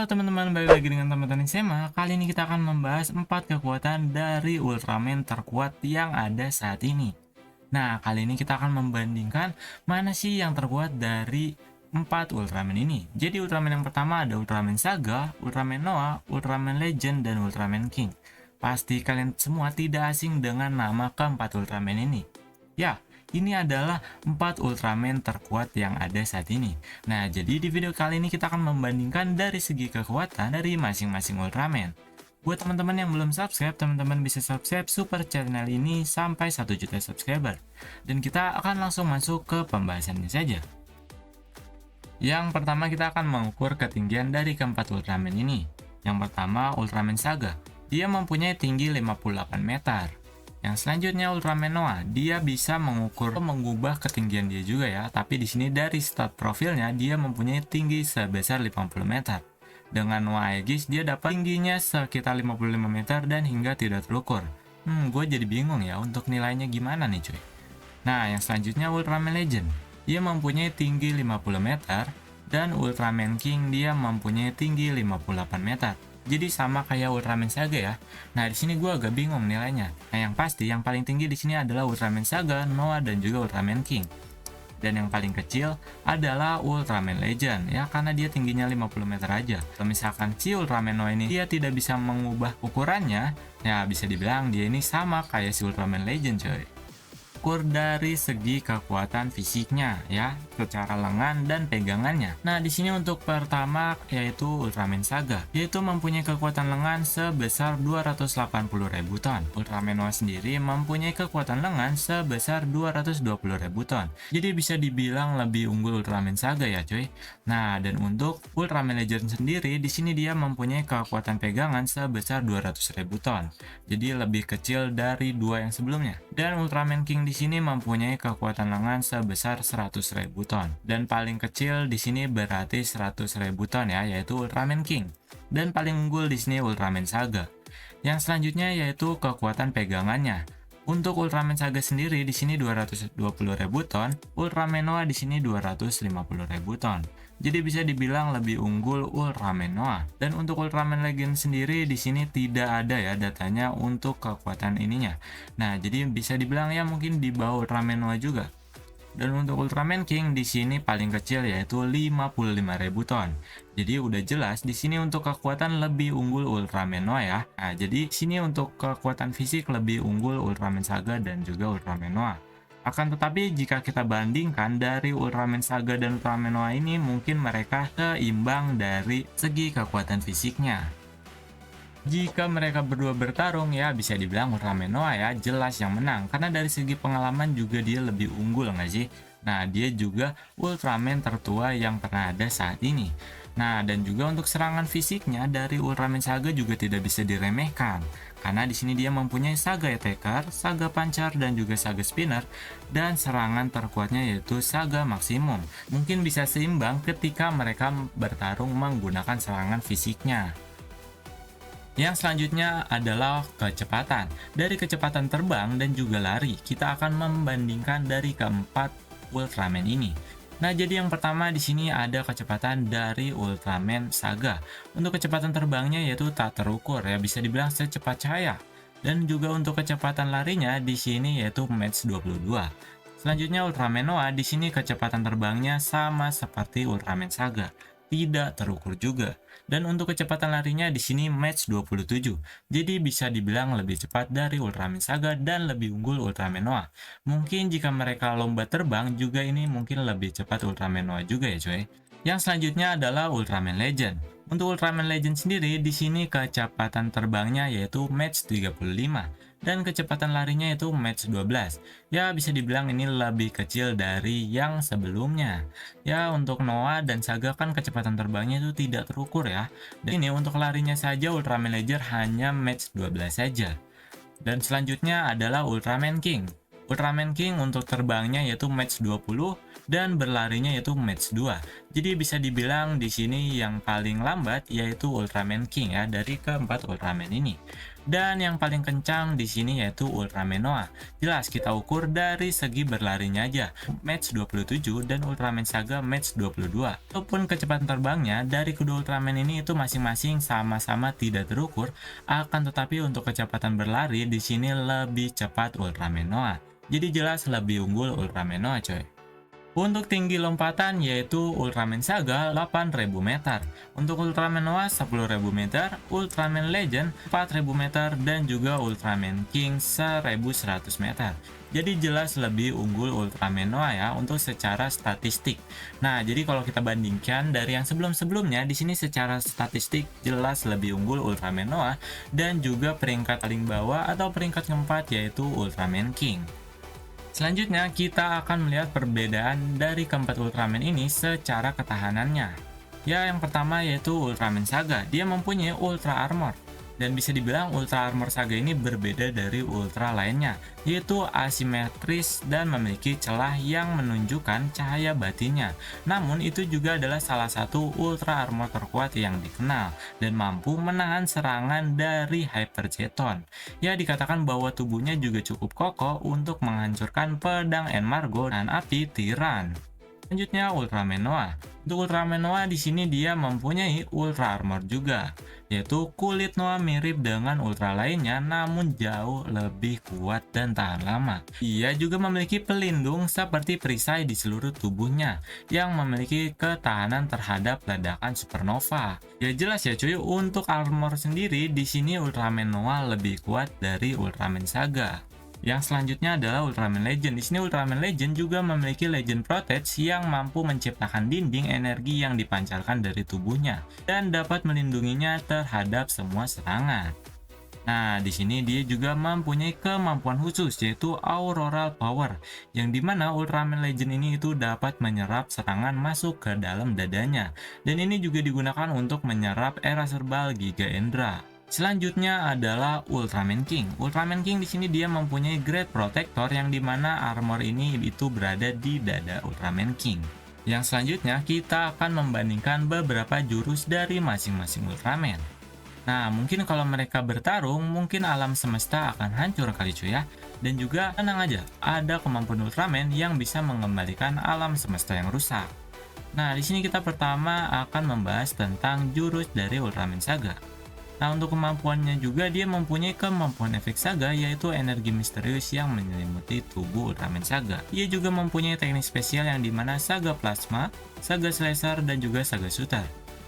Halo teman-teman, balik lagi dengan teman-teman SMA. Kali ini kita akan membahas 4 kekuatan dari Ultraman terkuat yang ada saat ini. Nah, kali ini kita akan membandingkan mana sih yang terkuat dari 4 Ultraman ini. Jadi Ultraman yang pertama ada Ultraman Saga, Ultraman Noah, Ultraman Legend, dan Ultraman King. Pasti kalian semua tidak asing dengan nama keempat Ultraman ini. Ya, ini adalah 4 Ultraman terkuat yang ada saat ini. Nah, jadi di video kali ini kita akan membandingkan dari segi kekuatan dari masing-masing Ultraman. Buat teman-teman yang belum subscribe, teman-teman bisa subscribe super channel ini sampai 1 juta subscriber. Dan kita akan langsung masuk ke pembahasannya saja. Yang pertama kita akan mengukur ketinggian dari keempat Ultraman ini. Yang pertama Ultraman Saga, dia mempunyai tinggi 58 meter. Yang selanjutnya Ultraman Noah, dia bisa mengubah ketinggian dia juga ya, tapi di sini dari stat profilnya dia mempunyai tinggi sebesar 50 meter. Dengan Noah Aegis dia dapat tingginya sekitar 55 meter dan hingga tidak terukur. Gue jadi bingung ya untuk nilainya gimana nih cuy. Nah, yang selanjutnya Ultraman Legend, dia mempunyai tinggi 50 meter dan Ultraman King dia mempunyai tinggi 58 meter. Jadi sama kayak Ultraman Saga ya. Nah, di sini gue agak bingung nilainya. Nah, yang pasti yang paling tinggi di sini adalah Ultraman Saga, Noah, dan juga Ultraman King. Dan yang paling kecil adalah Ultraman Legend ya, karena dia tingginya 50 meter aja. Kalau misalkan si Ultraman Noah ini dia tidak bisa mengubah ukurannya, ya bisa dibilang dia ini sama kayak si Ultraman Legend coy. Ukur dari segi kekuatan fisiknya ya, secara lengan dan pegangannya. Nah, di sini untuk pertama yaitu Ultraman Saga, yaitu mempunyai kekuatan lengan sebesar 280.000 ton. Ultraman Noah sendiri mempunyai kekuatan lengan sebesar 220.000 ton. Jadi bisa dibilang lebih unggul Ultraman Saga ya, cuy. Nah, dan untuk Ultraman Legend sendiri di sini dia mempunyai kekuatan pegangan sebesar 200.000 ton. Jadi lebih kecil dari dua yang sebelumnya. Dan Ultraman King di sini mempunyai kekuatan lengan sebesar 100.000 ton. Dan paling kecil di sini berarti 100.000 ton ya, yaitu Ultraman King. Dan paling unggul di sini Ultraman Saga. Yang selanjutnya yaitu kekuatan pegangannya. Untuk Ultraman Saga sendiri di sini 220.000 ton, Ultraman Noah di sini 250.000 ton. Jadi bisa dibilang lebih unggul Ultraman Noah. Dan untuk Ultraman Legend sendiri di sini tidak ada ya datanya untuk kekuatan ininya. Nah, jadi bisa dibilang ya mungkin di bawah Ultraman Noah juga. Dan untuk Ultraman King di sini paling kecil yaitu 55.000 ton. Jadi udah jelas di sini untuk kekuatan lebih unggul Ultraman Noah ya. Nah, jadi sini untuk kekuatan fisik lebih unggul Ultraman Saga dan juga Ultraman Noah. Akan tetapi jika kita bandingkan dari Ultraman Saga dan Ultraman Noah ini mungkin mereka seimbang dari segi kekuatan fisiknya. Jika mereka berdua bertarung ya bisa dibilang Ultraman Noah ya jelas yang menang, karena dari segi pengalaman juga dia lebih unggul nggak sih? Nah, dia juga Ultraman tertua yang pernah ada saat ini. Nah, dan juga untuk serangan fisiknya dari Ultraman Saga juga tidak bisa diremehkan, karena di sini dia mempunyai Saga Attacker, Saga Pancar, dan juga Saga Spinner, dan serangan terkuatnya yaitu Saga Maksimum. Mungkin bisa seimbang ketika mereka bertarung menggunakan serangan fisiknya. Yang selanjutnya adalah kecepatan. Dari kecepatan terbang dan juga lari, kita akan membandingkan dari keempat Ultraman ini. Nah, jadi yang pertama di sini ada kecepatan dari Ultraman Saga. Untuk kecepatan terbangnya yaitu tak terukur ya, bisa dibilang secepat cahaya. Dan juga untuk kecepatan larinya di sini yaitu Mach 22. Selanjutnya Ultraman Noah di sini kecepatan terbangnya sama seperti Ultraman Saga, tidak terukur juga. Dan untuk kecepatan larinya di sini Mach 27. Jadi bisa dibilang lebih cepat dari Ultraman Saga dan lebih unggul Ultraman Noah. Mungkin jika mereka lomba terbang juga ini mungkin lebih cepat Ultraman Noah juga ya cuy. Yang selanjutnya adalah Ultraman Legend. Untuk Ultraman Legend sendiri di sini kecepatan terbangnya yaitu Mach 35 dan kecepatan larinya itu Mach 12. Ya bisa dibilang ini lebih kecil dari yang sebelumnya. Ya untuk Noah dan Saga kan kecepatan terbangnya itu tidak terukur ya. Dan ini untuk larinya saja Ultraman Legend hanya Mach 12 saja. Dan selanjutnya adalah Ultraman King. Ultraman King untuk terbangnya yaitu Mach 20 dan berlarinya yaitu match 2. Jadi bisa dibilang di sini yang paling lambat yaitu Ultraman King ya dari keempat Ultraman ini. Dan yang paling kencang di sini yaitu Ultraman Noah. Jelas kita ukur dari segi berlarinya aja. Match 27 dan Ultraman Saga match 22. Walaupun kecepatan terbangnya dari kedua Ultraman ini itu masing-masing sama-sama tidak terukur, akan tetapi untuk kecepatan berlari di sini lebih cepat Ultraman Noah. Jadi jelas lebih unggul Ultraman Noah coy. Untuk tinggi lompatan yaitu Ultraman Saga 8.000 meter, untuk Ultraman Noah 10.000 meter, Ultraman Legend 4.000 meter, dan juga Ultraman King 1.100 meter. Jadi jelas lebih unggul Ultraman Noah ya untuk secara statistik. Nah, jadi kalau kita bandingkan dari yang sebelum-sebelumnya, di sini secara statistik jelas lebih unggul Ultraman Noah dan juga peringkat paling bawah atau peringkat keempat yaitu Ultraman King. Selanjutnya, kita akan melihat perbedaan dari keempat Ultraman ini secara ketahanannya. Ya, yang pertama yaitu Ultraman Saga. Dia mempunyai Ultra Armor. Dan bisa dibilang Ultra Armor Saga ini berbeda dari Ultra lainnya, yaitu asimetris dan memiliki celah yang menunjukkan cahaya batinnya. Namun, itu juga adalah salah satu Ultra Armor terkuat yang dikenal, dan mampu menahan serangan dari Hyper Jeton. Ya, dikatakan bahwa tubuhnya juga cukup kokoh untuk menghancurkan pedang Enmargo dan api Tiran. Selanjutnya Ultraman Noah. Untuk Ultraman Noah di sini dia mempunyai Ultra Armor juga, yaitu kulit Noah mirip dengan Ultra lainnya namun jauh lebih kuat dan tahan lama. Ia juga memiliki pelindung seperti perisai di seluruh tubuhnya yang memiliki ketahanan terhadap ledakan supernova. Ya jelas ya cuy, untuk armor sendiri di sini Ultraman Noah lebih kuat dari Ultraman Saga. Yang selanjutnya adalah Ultraman Legend. Di sini Ultraman Legend juga memiliki Legend Protect yang mampu menciptakan dinding energi yang dipancarkan dari tubuhnya dan dapat melindunginya terhadap semua serangan. Nah, di sini dia juga mempunyai kemampuan khusus yaitu Auroral Power, yang dimana Ultraman Legend ini itu dapat menyerap serangan masuk ke dalam dadanya, dan ini juga digunakan untuk menyerap era serbal Giga Endra. Selanjutnya adalah Ultraman King. Ultraman King di sini dia mempunyai Great Protector yang dimana armor ini itu berada di dada Ultraman King. Yang selanjutnya kita akan membandingkan beberapa jurus dari masing-masing Ultraman. Nah, mungkin kalau mereka bertarung, mungkin alam semesta akan hancur kali cuy ya. Dan juga tenang aja, ada kemampuan Ultraman yang bisa mengembalikan alam semesta yang rusak. Nah, di sini kita pertama akan membahas tentang jurus dari Ultraman Saga. Nah, untuk kemampuannya juga dia mempunyai kemampuan efek Saga yaitu energi misterius yang menyelimuti tubuh Ultraman Saga. Ia juga mempunyai teknik spesial yang dimana Saga Plasma, Saga Slasher, dan juga Saga Shooter.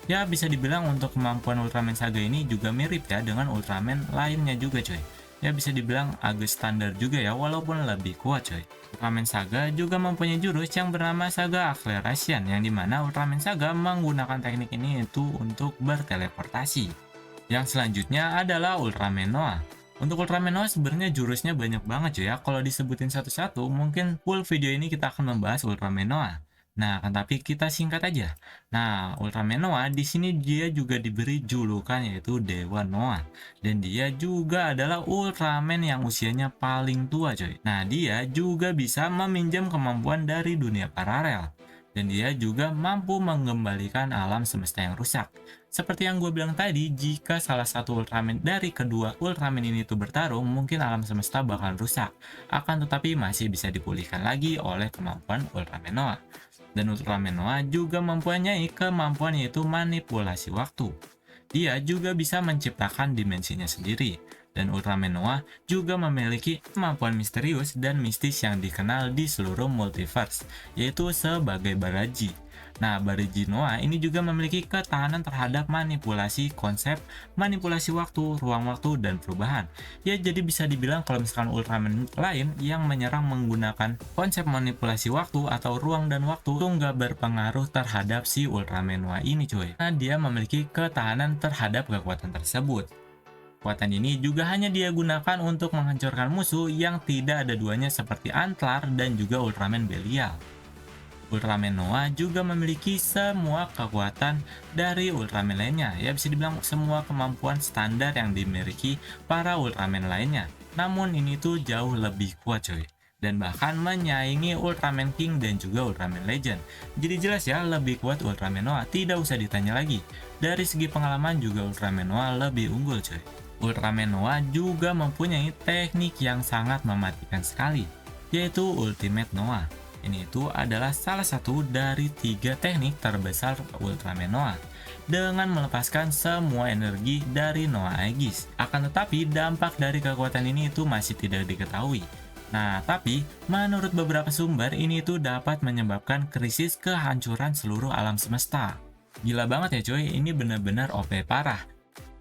Ya, bisa dibilang untuk kemampuan Ultraman Saga ini juga mirip ya dengan Ultraman lainnya juga coy. Ya, bisa dibilang agak standar juga ya walaupun lebih kuat coy. Ultraman Saga juga mempunyai jurus yang bernama Saga Acceleration yang dimana Ultraman Saga menggunakan teknik ini itu untuk berteleportasi. Yang selanjutnya adalah Ultraman Noah. Untuk Ultraman Noah sebenarnya jurusnya banyak banget cuy ya. Kalau disebutin satu-satu mungkin full video ini kita akan membahas Ultraman Noah. Nah, kan tapi kita singkat aja. Nah, Ultraman Noah di sini dia juga diberi julukan yaitu Dewa Noah. Dan dia juga adalah Ultraman yang usianya paling tua coy. Nah, dia juga bisa meminjam kemampuan dari dunia paralel. Dan dia juga mampu mengembalikan alam semesta yang rusak. Seperti yang gue bilang tadi, jika salah satu Ultraman dari kedua Ultraman ini tuh bertarung, mungkin alam semesta bakal rusak. Akan tetapi masih bisa dipulihkan lagi oleh kemampuan Ultraman Noah. Dan Ultraman Noah juga mempunyai kemampuan yaitu manipulasi waktu. Dia juga bisa menciptakan dimensinya sendiri. Dan Ultraman Noah juga memiliki kemampuan misterius dan mistis yang dikenal di seluruh multiverse, yaitu sebagai Baraji. Nah, Baraji Noah ini juga memiliki ketahanan terhadap manipulasi konsep, manipulasi waktu, ruang waktu, dan perubahan. Ya, jadi bisa dibilang kalau misalkan Ultraman lain yang menyerang menggunakan konsep manipulasi waktu atau ruang dan waktu itu nggak berpengaruh terhadap si Ultraman Noah ini cuy. Nah, dia memiliki ketahanan terhadap kekuatan tersebut. Kekuatan ini juga hanya dia gunakan untuk menghancurkan musuh yang tidak ada duanya seperti Antlar dan juga Ultraman Belial. Ultraman Noah juga memiliki semua kekuatan dari Ultraman lainnya. Ya, bisa dibilang semua kemampuan standar yang dimiliki para Ultraman lainnya. Namun ini tuh jauh lebih kuat coy. dan bahkan menyaingi Ultraman King dan juga Ultraman Legend. Jadi jelas ya, lebih kuat Ultraman Noah, tidak usah ditanya lagi. Dari segi pengalaman juga Ultraman Noah lebih unggul coy. Ultraman Noah juga mempunyai teknik yang sangat mematikan sekali, yaitu Ultimate Noah. Ini itu adalah salah satu dari 3 teknik terbesar Ultraman Noah dengan melepaskan semua energi dari Noah Aegis. Akan tetapi dampak dari kekuatan ini itu masih tidak diketahui. Nah, tapi menurut beberapa sumber ini itu dapat menyebabkan krisis kehancuran seluruh alam semesta. Gila banget ya coy, ini benar-benar OP parah.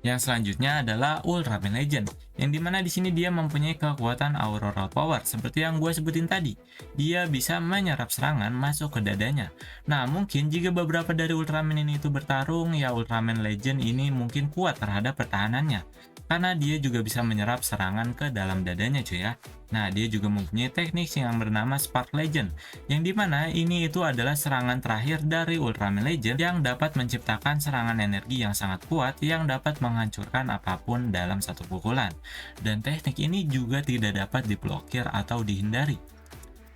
Yang selanjutnya adalah Ultraman Legend, yang dimana di sini dia mempunyai kekuatan Auroral Power seperti yang gue sebutin tadi. Dia bisa menyerap serangan masuk ke dadanya. Nah, mungkin jika beberapa dari Ultraman ini itu bertarung, ya Ultraman Legend ini mungkin kuat terhadap pertahanannya, karena dia juga bisa menyerap serangan ke dalam dadanya cuy ya. Nah, dia juga mempunyai teknik yang bernama Spark Legend, yang dimana ini itu adalah serangan terakhir dari Ultraman Legend yang dapat menciptakan serangan energi yang sangat kuat yang dapat menghancurkan apapun dalam satu pukulan. Dan teknik ini juga tidak dapat diblokir atau dihindari.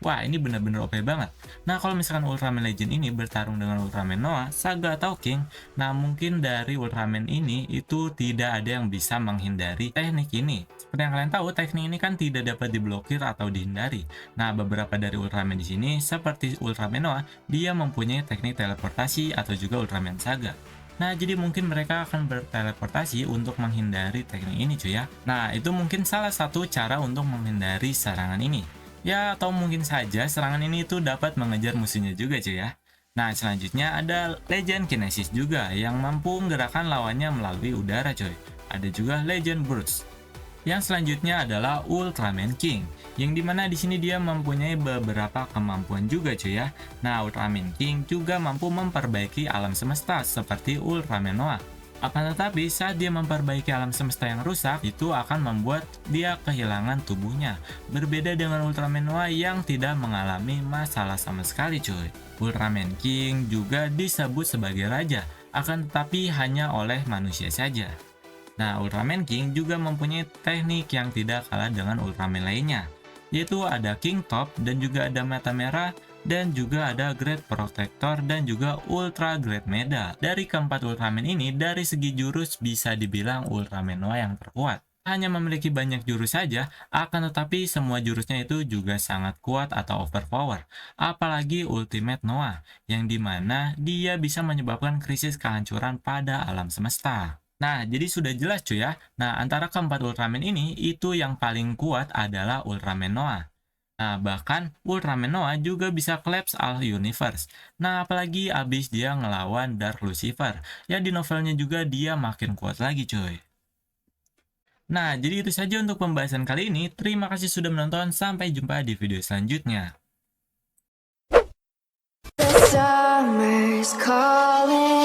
Wah, ini benar-benar OP banget. Nah, kalau misalkan Ultraman Legend ini bertarung dengan Ultraman Noah, Saga atau King, nah mungkin dari Ultraman ini itu tidak ada yang bisa menghindari teknik ini. Seperti yang kalian tahu, teknik ini kan tidak dapat diblokir atau dihindari. Nah, beberapa dari Ultraman di sini, seperti Ultraman Noah, dia mempunyai teknik teleportasi atau juga Ultraman Saga. Nah, jadi mungkin mereka akan berteleportasi untuk menghindari teknik ini cuy ya. Nah, itu mungkin salah satu cara untuk menghindari serangan ini. Ya, atau mungkin saja serangan ini tuh dapat mengejar musuhnya juga cuy ya. Nah, selanjutnya ada Legend Kinesis juga yang mampu menggerakkan lawannya melalui udara coy. Ada juga Legend Burst. Yang selanjutnya adalah Ultraman King, yang dimana di sini dia mempunyai beberapa kemampuan juga cuy ya. Nah, Ultraman King juga mampu memperbaiki alam semesta seperti Ultraman Noah. Akan tetapi saat dia memperbaiki alam semesta yang rusak, itu akan membuat dia kehilangan tubuhnya. Berbeda dengan Ultraman Noah yang tidak mengalami masalah sama sekali cuy. Ultraman King juga disebut sebagai raja, akan tetapi hanya oleh manusia saja. Nah, Ultraman King juga mempunyai teknik yang tidak kalah dengan Ultraman lainnya, yaitu ada King Top dan juga ada Mata Merah, dan juga ada Great Protector dan juga Ultra Great Medal. Dari keempat Ultraman ini, dari segi jurus bisa dibilang Ultraman Noah yang terkuat. Hanya memiliki banyak jurus saja, akan tetapi semua jurusnya itu juga sangat kuat atau overpower. Apalagi Ultimate Noah, yang dimana dia bisa menyebabkan krisis kehancuran pada alam semesta. Nah, jadi sudah jelas cuy ya. Nah, antara keempat Ultraman ini, itu yang paling kuat adalah Ultraman Noah. Nah, bahkan Ultraman Noah juga bisa collapse all universe. Nah, apalagi abis dia ngelawan Dark Lucifer. Ya, di novelnya juga dia makin kuat lagi cuy. Nah, jadi itu saja untuk pembahasan kali ini. Terima kasih sudah menonton. Sampai jumpa di video selanjutnya. The summer's calling.